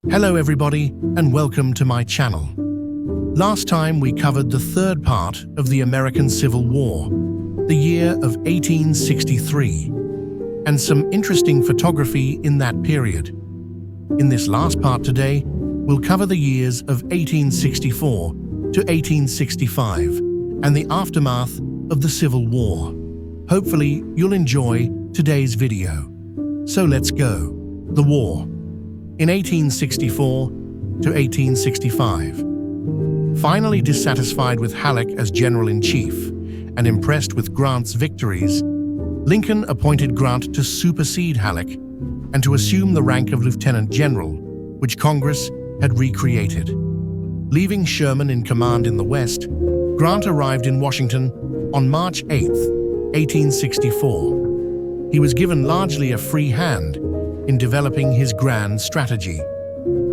Hello everybody, and welcome to my channel. Last time we covered the third part of the American Civil War, the year of 1863, and some interesting photography in that period. In this last part today, we'll cover the years of 1864 to 1865 and the aftermath of the Civil War. Hopefully, you'll enjoy today's video. So let's go. The war. In 1864 to 1865. Finally dissatisfied with Halleck as General-in-Chief and impressed with Grant's victories, Lincoln appointed Grant to supersede Halleck and to assume the rank of Lieutenant General, which Congress had recreated. Leaving Sherman in command in the West, Grant arrived in Washington on March 8, 1864. He was given largely a free hand in developing his grand strategy.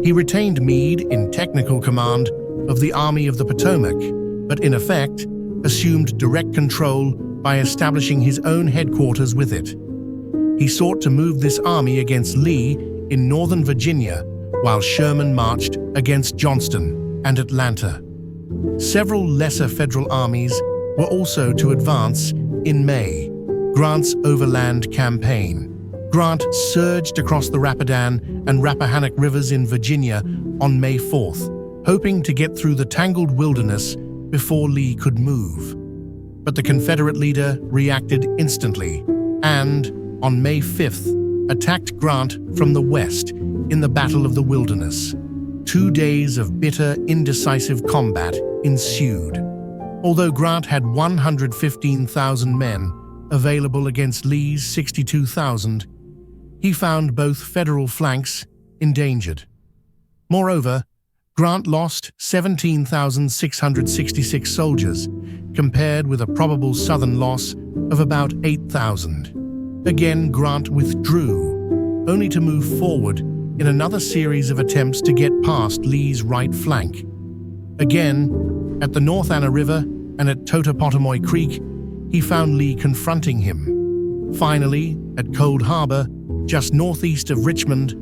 He retained Meade in technical command of the Army of the Potomac, but in effect assumed direct control by establishing his own headquarters with it. He sought to move this army against Lee in Northern Virginia, while Sherman marched against Johnston and Atlanta. Several lesser federal armies were also to advance in May. Grant's overland campaign. Grant surged across the Rapidan and Rappahannock rivers in Virginia on May 4th, hoping to get through the tangled wilderness before Lee could move. But the Confederate leader reacted instantly and, on May 5th, attacked Grant from the west in the Battle of the Wilderness. 2 days of bitter, indecisive combat ensued. Although Grant had 115,000 men available against Lee's 62,000, he found both federal flanks endangered. Moreover, Grant lost 17,666 soldiers, compared with a probable Southern loss of about 8,000. Again, Grant withdrew, only to move forward in another series of attempts to get past Lee's right flank. Again, at the North Anna River and at Totopotomoy Creek, he found Lee confronting him. Finally, at Cold Harbor, just northeast of Richmond,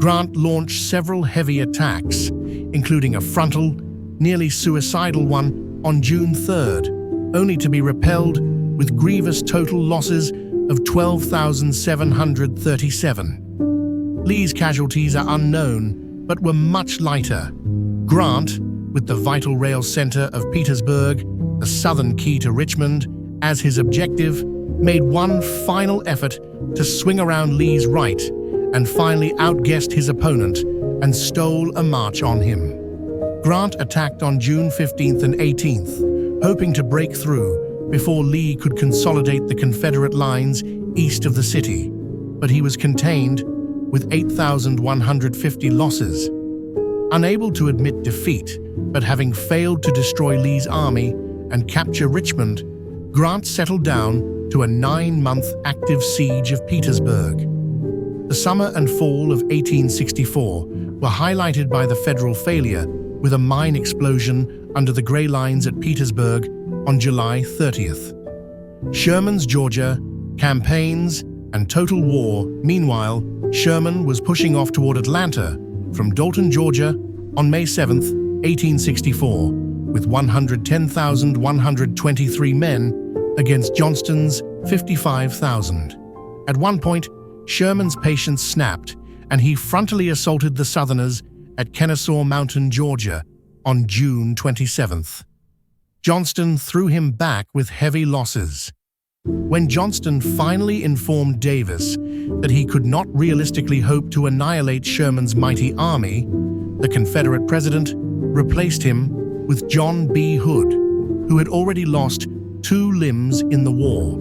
Grant launched several heavy attacks, including a frontal, nearly suicidal one on June 3rd, only to be repelled with grievous total losses of 12,737. Lee's casualties are unknown, but were much lighter. Grant, with the vital rail center of Petersburg, the southern key to Richmond, as his objective, made one final effort to swing around Lee's right and finally outguessed his opponent and stole a march on him. Grant attacked on June 15th and 18th, hoping to break through before Lee could consolidate the Confederate lines east of the city, but he was contained with 8,150 losses. Unable to admit defeat, but having failed to destroy Lee's army and capture Richmond, Grant settled down to a 9-month active siege of Petersburg. The summer and fall of 1864 were highlighted by the federal failure with a mine explosion under the Gray Lines at Petersburg on July 30th. Sherman's Georgia, campaigns, and total war. Meanwhile, Sherman was pushing off toward Atlanta from Dalton, Georgia on May 7th, 1864, with 110,123 men against Johnston's 55,000. At one point, Sherman's patience snapped, and he frontally assaulted the Southerners at Kennesaw Mountain, Georgia, on June 27th. Johnston threw him back with heavy losses. When Johnston finally informed Davis that he could not realistically hope to annihilate Sherman's mighty army, the Confederate president replaced him with John B. Hood, who had already lost 2 limbs in the war.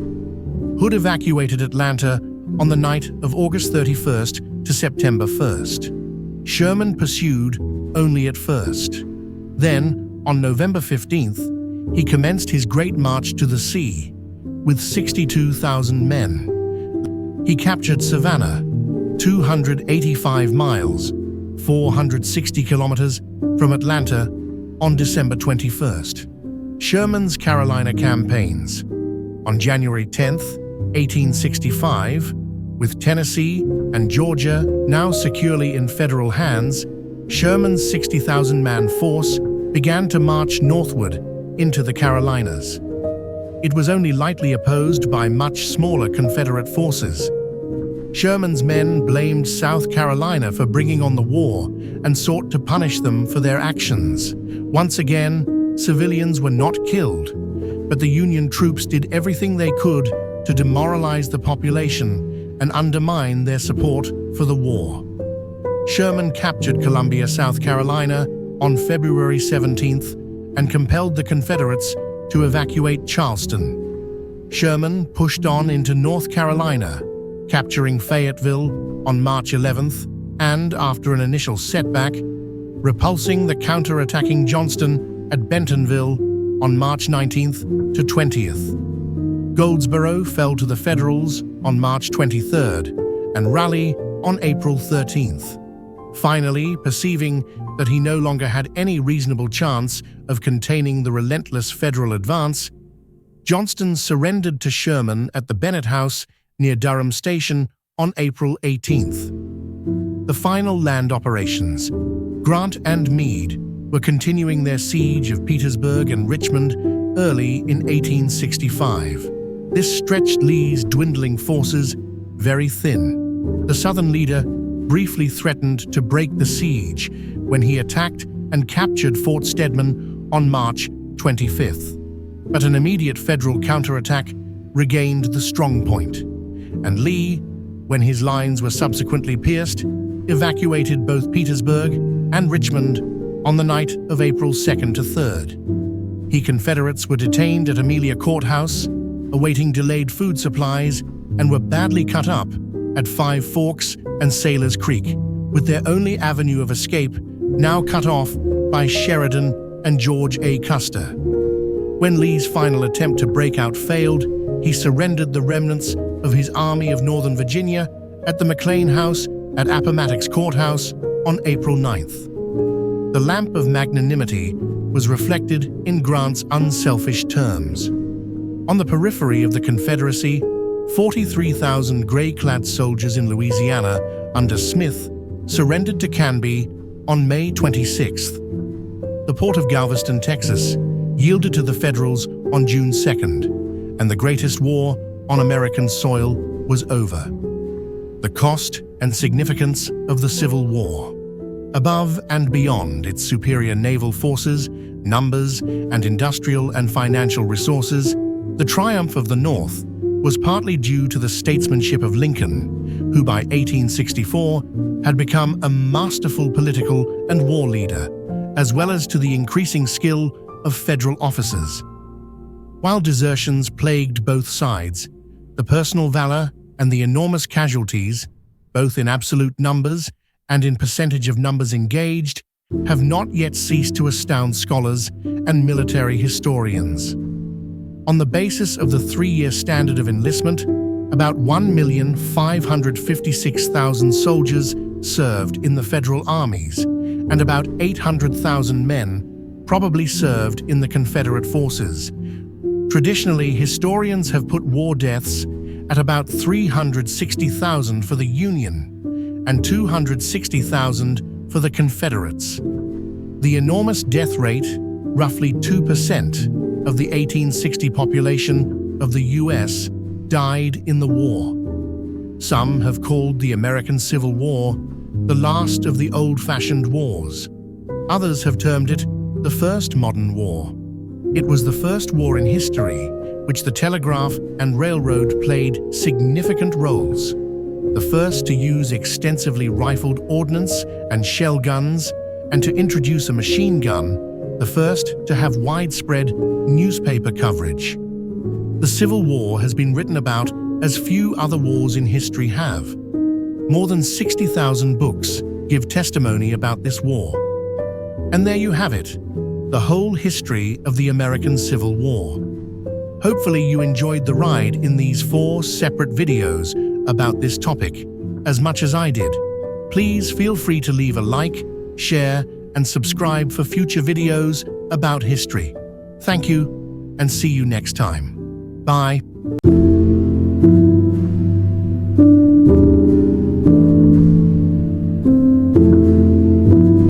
Hood evacuated Atlanta on the night of August 31st to September 1st. Sherman pursued only at first. Then, on November 15th, he commenced his great march to the sea with 62,000 men. He captured Savannah, 285 miles, 460 kilometers from Atlanta, on December 21st. Sherman's Carolina campaigns. On January 10th, 1865, with Tennessee and Georgia now securely in federal hands, Sherman's 60,000-man force began to march northward into the Carolinas. It was only lightly opposed by much smaller Confederate forces. Sherman's men blamed South Carolina for bringing on the war and sought to punish them for their actions. Once again, civilians were not killed, but the Union troops did everything they could to demoralize the population and undermine their support for the war. Sherman captured Columbia, South Carolina on February 17th and compelled the Confederates to evacuate Charleston. Sherman pushed on into North Carolina, capturing Fayetteville on March 11th and, after an initial setback, repulsing the counter-attacking Johnston at Bentonville on March 19th to 20th. Goldsboro fell to the Federals on March 23rd and Raleigh on April 13th. Finally, perceiving that he no longer had any reasonable chance of containing the relentless Federal advance, Johnston surrendered to Sherman at the Bennett House near Durham Station on April 18th. The final land operations. Grant and Meade were continuing their siege of Petersburg and Richmond early in 1865. This stretched Lee's dwindling forces very thin. The Southern leader briefly threatened to break the siege when he attacked and captured Fort Stedman on March 25th. But an immediate Federal counterattack regained the strong point, and Lee, when his lines were subsequently pierced, evacuated both Petersburg and Richmond on the night of April 2nd to 3rd. Confederates were detained at Amelia Courthouse, awaiting delayed food supplies, and were badly cut up at Five Forks and Sailor's Creek, with their only avenue of escape now cut off by Sheridan and George A. Custer. When Lee's final attempt to break out failed, he surrendered the remnants of his Army of Northern Virginia at the McLean House at Appomattox Courthouse on April 9th. The lamp of magnanimity was reflected in Grant's unselfish terms. On the periphery of the Confederacy, 43,000 gray-clad soldiers in Louisiana under Smith surrendered to Canby on May 26th. The port of Galveston, Texas, yielded to the Federals on June 2nd, and the greatest war on American soil was over. The cost and significance of the Civil War. Above and beyond its superior naval forces, numbers, and industrial and financial resources, the triumph of the North was partly due to the statesmanship of Lincoln, who by 1864 had become a masterful political and war leader, as well as to the increasing skill of Federal officers. While desertions plagued both sides, the personal valor and the enormous casualties, both in absolute numbers and in percentage of numbers engaged, have not yet ceased to astound scholars and military historians. On the basis of the 3-year standard of enlistment, about 1,556,000 soldiers served in the Federal armies, and about 800,000 men probably served in the Confederate forces. Traditionally, historians have put war deaths at about 360,000 for the Union and 260,000 for the Confederates. The enormous death rate, roughly 2% of the 1860 population of the U.S., died in the war. Some have called the American Civil War the last of the old-fashioned wars. Others have termed it the first modern war. It was the first war in history which the telegraph and railroad played significant roles. The first to use extensively rifled ordnance and shell guns, and to introduce a machine gun, the first to have widespread newspaper coverage. The Civil War has been written about as few other wars in history have. More than 60,000 books give testimony about this war. And there you have it, the whole history of the American Civil War. Hopefully you enjoyed the ride in these 4 separate videos about this topic as much as I did. Please feel free to leave a like, share, and subscribe for future videos about history. Thank you, and see you next time. Bye.